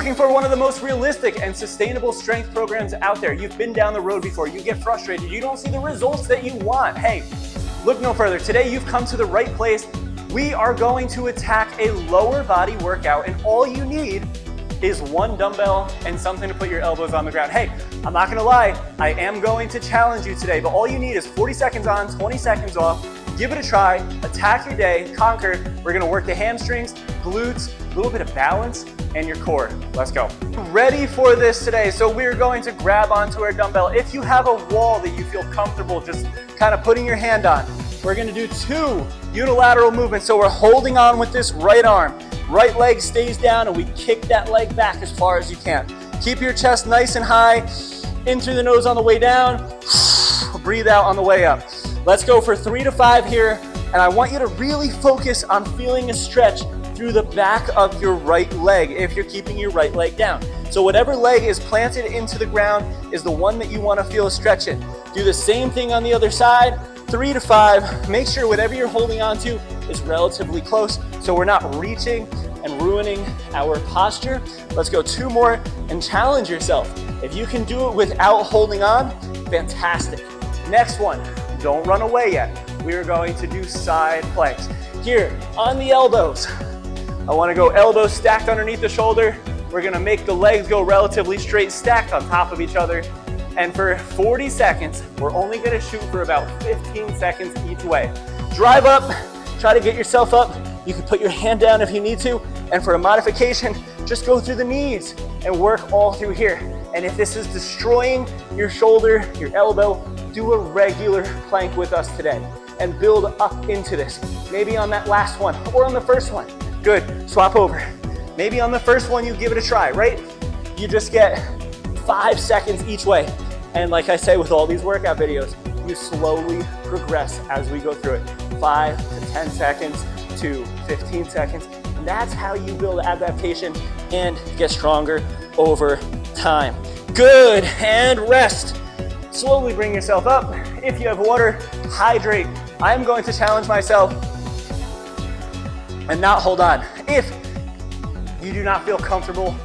looking for one of the most realistic and sustainable strength programs out there? You've been down the road before, you get frustrated, you don't see the results that you want. Hey, look no further. Today you've come to the right place. We are going to attack a lower body workout, and all you need is one dumbbell and something to put your elbows on the ground. Hey, I'm not gonna lie, I am going to challenge you today, but all you need is 40 seconds on, 20 seconds off. Give it a try, attack your day, conquer. We're gonna work the hamstrings, glutes, a little bit of balance, and your core. Let's go. Ready for this today. So we're going to grab onto our dumbbell. If you have a wall that you feel comfortable just kind of putting your hand on, we're gonna do 2 unilateral movements. So we're holding on with this right arm. Right leg stays down and we kick that leg back as far as you can. Keep your chest nice and high. In through the nose on the way down. Breathe out on the way up. Let's go for 3 to 5 here. And I want you to really focus on feeling a stretch through the back of your right leg if you're keeping your right leg down. So whatever leg is planted into the ground is the one that you want to feel a stretch in. Do the same thing on the other side, 3 to 5. Make sure whatever you're holding on to is relatively close so we're not reaching and ruining our posture. Let's go 2 more and challenge yourself. If you can do it without holding on, fantastic. Next one, don't run away yet. We're going to do side planks. Here, on the elbows. I wanna go elbows stacked underneath the shoulder. We're gonna make the legs go relatively straight, stacked on top of each other. And for 40 seconds, we're only gonna shoot for about 15 seconds each way. Drive up, try to get yourself up. You can put your hand down if you need to. And for a modification, just go through the knees and work all through here. And if this is destroying your shoulder, your elbow, do a regular plank with us today and build up into this. Maybe on that last one or on the first one. Good, swap over. Maybe on the first one you give it a try, right? You just get 5 seconds each way. And like I say with all these workout videos, you slowly progress as we go through it. 5 to 10 seconds to 15 seconds. And that's how you build adaptation and get stronger over time. Good, and rest. Slowly bring yourself up. If you have water, hydrate. I'm going to challenge myself and not hold on. If you do not feel comfortable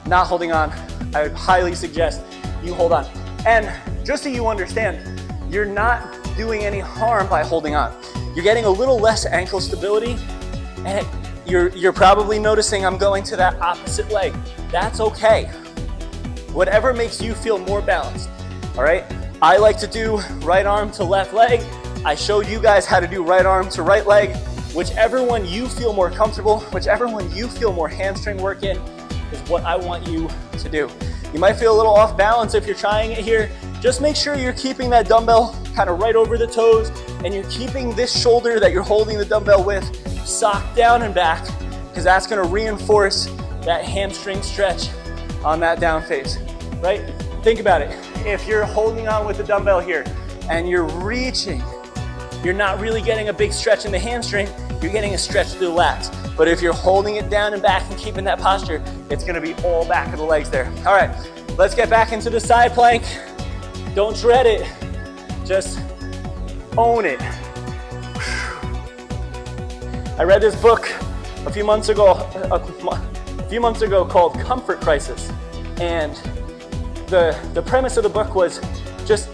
not holding on, I would highly suggest you hold on. And just so you understand, you're not doing any harm by holding on. You're getting a little less ankle stability, and you're probably noticing I'm going to that opposite leg. That's okay. Whatever makes you feel more balanced, all right? I like to do right arm to left leg. I showed you guys how to do right arm to right leg. Whichever one you feel more comfortable, whichever one you feel more hamstring work in, is what I want you to do. You might feel a little off balance if you're trying it here. Just make sure you're keeping that dumbbell kind of right over the toes, and you're keeping this shoulder that you're holding the dumbbell with socked down and back, because that's gonna reinforce that hamstring stretch on that down phase, right? Think about it. If you're holding on with the dumbbell here and you're reaching, you're not really getting a big stretch in the hamstring, you're getting a stretch through the lats. But if you're holding it down and back and keeping that posture, it's gonna be all back of the legs there. All right, let's get back into the side plank. Don't dread it, just own it. I read this book a few months ago called Comfort Crisis. And the premise of the book was just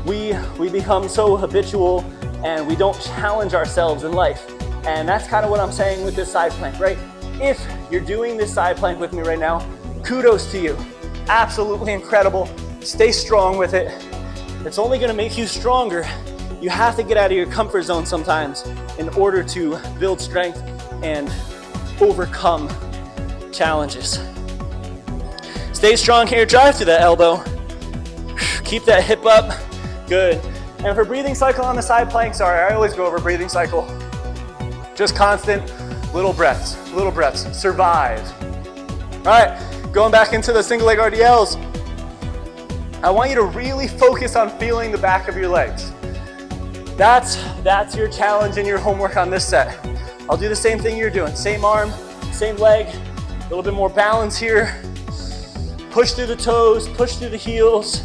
we become so habitual and we don't challenge ourselves in life. And that's kind of what I'm saying with this side plank, right? If you're doing this side plank with me right now, kudos to you. Absolutely incredible. Stay strong with it. It's only gonna make you stronger. You have to get out of your comfort zone sometimes in order to build strength and overcome challenges. Stay strong here, drive through that elbow. Keep that hip up, good. And for breathing cycle on the side plank, sorry, I always go over breathing cycle. Just constant, little breaths, survive. All right, going back into the single leg RDLs. I want you to really focus on feeling the back of your legs. That's your challenge and your homework on this set. I'll do the same thing you're doing. Same arm, same leg, a little bit more balance here. Push through the toes, push through the heels,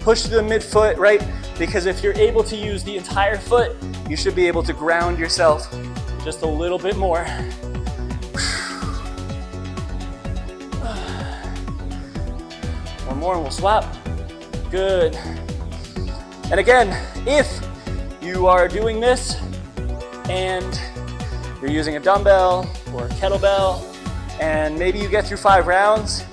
push through the midfoot, right? Because if you're able to use the entire foot, you should be able to ground yourself just a little bit more. One more and we'll swap. Good. And again, if you are doing this and you're using a dumbbell or a kettlebell and maybe you get through 5 rounds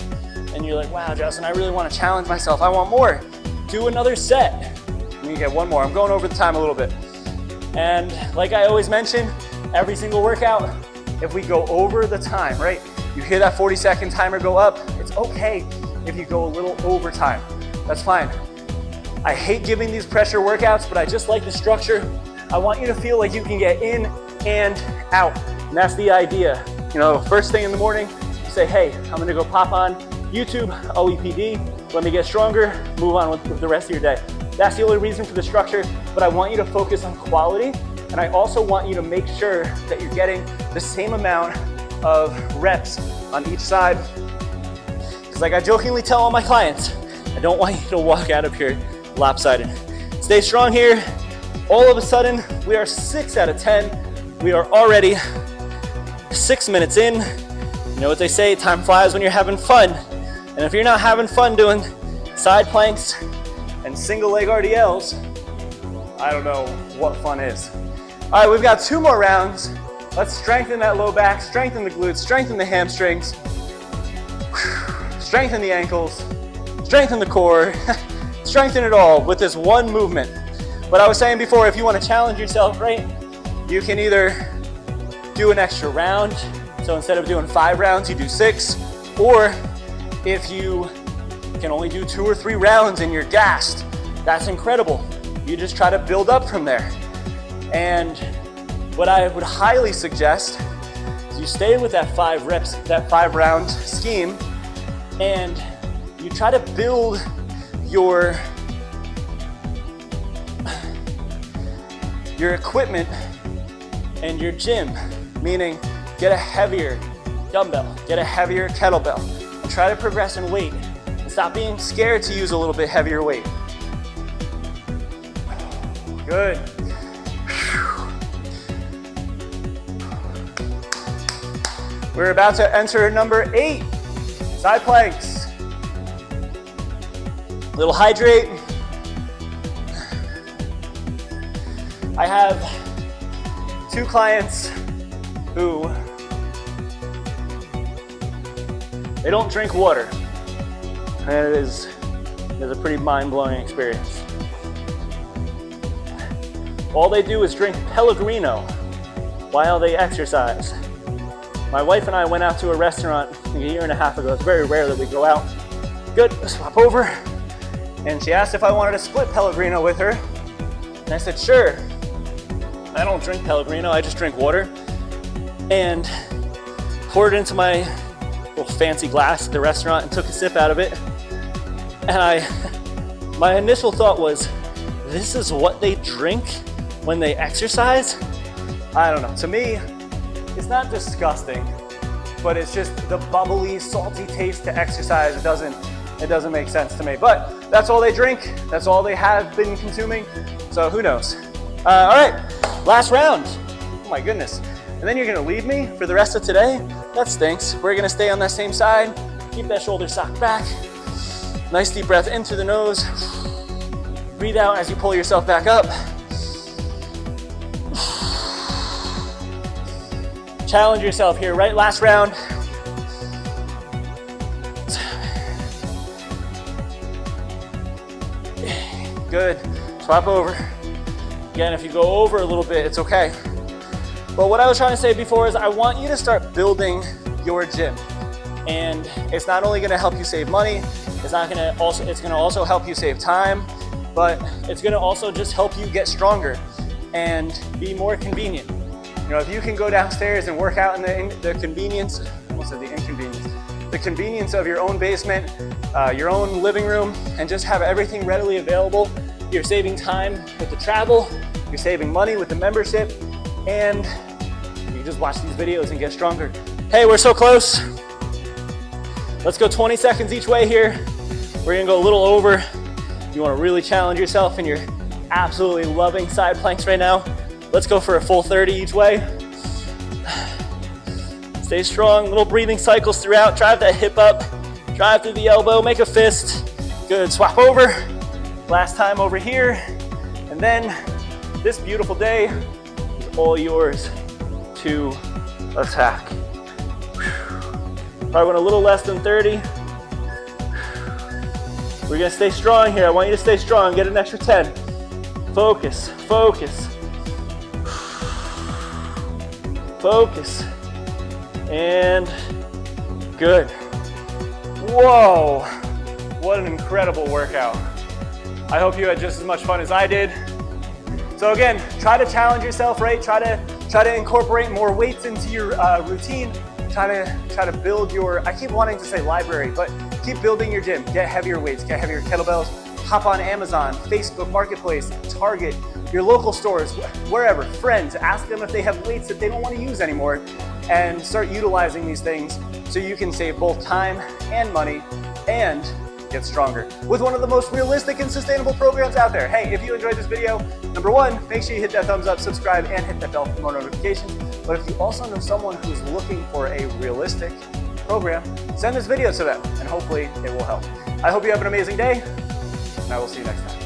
and you're like, wow, Justin, I really want to challenge myself. I want more. Do another set. And you get one more. I'm going over the time a little bit. And like I always mention, every single workout, if we go over the time, right? You hear that 40-second timer go up, it's okay if you go a little over time. That's fine. I hate giving these pressure workouts, but I just like the structure. I want you to feel like you can get in and out. And that's the idea. You know, first thing in the morning, you say, hey, I'm gonna go pop on YouTube, OEPD, let me get stronger, move on with the rest of your day. That's the only reason for the structure, but I want you to focus on quality, and I also want you to make sure that you're getting the same amount of reps on each side. Because like I jokingly tell all my clients, I don't want you to walk out of here lopsided. Stay strong here. All of a sudden, we are 6 out of 10. We are already 6 minutes in. You know what they say, time flies when you're having fun. And if you're not having fun doing side planks and single leg RDLs, I don't know what fun is. All right, we've got 2 more rounds. Let's strengthen that low back, strengthen the glutes, strengthen the hamstrings, strengthen the ankles, strengthen the core, strengthen it all with this one movement. But I was saying before, if you want to challenge yourself, right, you can either do an extra round. So instead of doing 5 rounds, you do 6. Or if you can only do 2 or 3 rounds and you're gassed, that's incredible. You just try to build up from there. And what I would highly suggest is you stay with that 5 reps, that 5 round scheme, and you try to build your equipment and your gym, meaning get a heavier dumbbell, get a heavier kettlebell, and try to progress in weight. And stop being scared to use a little bit heavier weight. Good. We're about to enter number 8, side planks. Little hydrate. I have 2 clients who they don't drink water, and it is a pretty mind-blowing experience. All they do is drink Pellegrino while they exercise. My wife and I went out to a restaurant a year and a half ago. It's very rare that we go out. Good, swap over. And she asked if I wanted to split Pellegrino with her. And I said, sure. I don't drink Pellegrino, I just drink water. And poured it into my little fancy glass at the restaurant and took a sip out of it. And my initial thought was, this is what they drink when they exercise? I don't know, to me, it's not disgusting, but it's just the bubbly, salty taste to exercise. It doesn't make sense to me. But that's all they drink. That's all they have been consuming. So who knows? All right, last round. Oh my goodness. And then you're gonna leave me for the rest of today? That stinks. We're gonna stay on that same side. Keep that shoulder socked back. Nice deep breath in through the nose. Breathe out as you pull yourself back up. Challenge yourself here, right? Last round. Good. Swap over. Again, if you go over a little bit, it's okay. But what I was trying to say before is I want you to start building your gym. And it's not only gonna help you save money, it's gonna also help you save time, but it's gonna also just help you get stronger and be more convenient. You know, if you can go downstairs and work out in the convenience, almost said the inconvenience, the convenience of your own basement, your own living room, and just have everything readily available, you're saving time with the travel, you're saving money with the membership, and you just watch these videos and get stronger. Hey, we're so close. Let's go 20 seconds each way here. We're gonna go a little over. You wanna really challenge yourself and you're absolutely loving side planks right now. Let's go for a full 30 each way. Stay strong, little breathing cycles throughout. Drive that hip up, drive through the elbow, make a fist. Good, swap over. Last time over here. And then this beautiful day is all yours to attack. Probably went a little less than 30. We're gonna stay strong here. I want you to stay strong, get an extra 10. Focus, focus. Focus. And good. Whoa, what an incredible workout. I hope you had just as much fun as I did. So again, try to challenge yourself, right? Try to incorporate more weights into your routine. Try to build your, I keep wanting to say library, but keep building your gym. Get heavier weights, get heavier kettlebells. Hop on Amazon, Facebook Marketplace, Target, your local stores, wherever, friends, ask them if they have weights that they don't want to use anymore, and start utilizing these things so you can save both time and money and get stronger with one of the most realistic and sustainable programs out there. Hey, if you enjoyed this video, number one, make sure you hit that thumbs up, subscribe, and hit that bell for more notifications. But if you also know someone who's looking for a realistic program, send this video to them, and hopefully it will help. I hope you have an amazing day, and I will see you next time.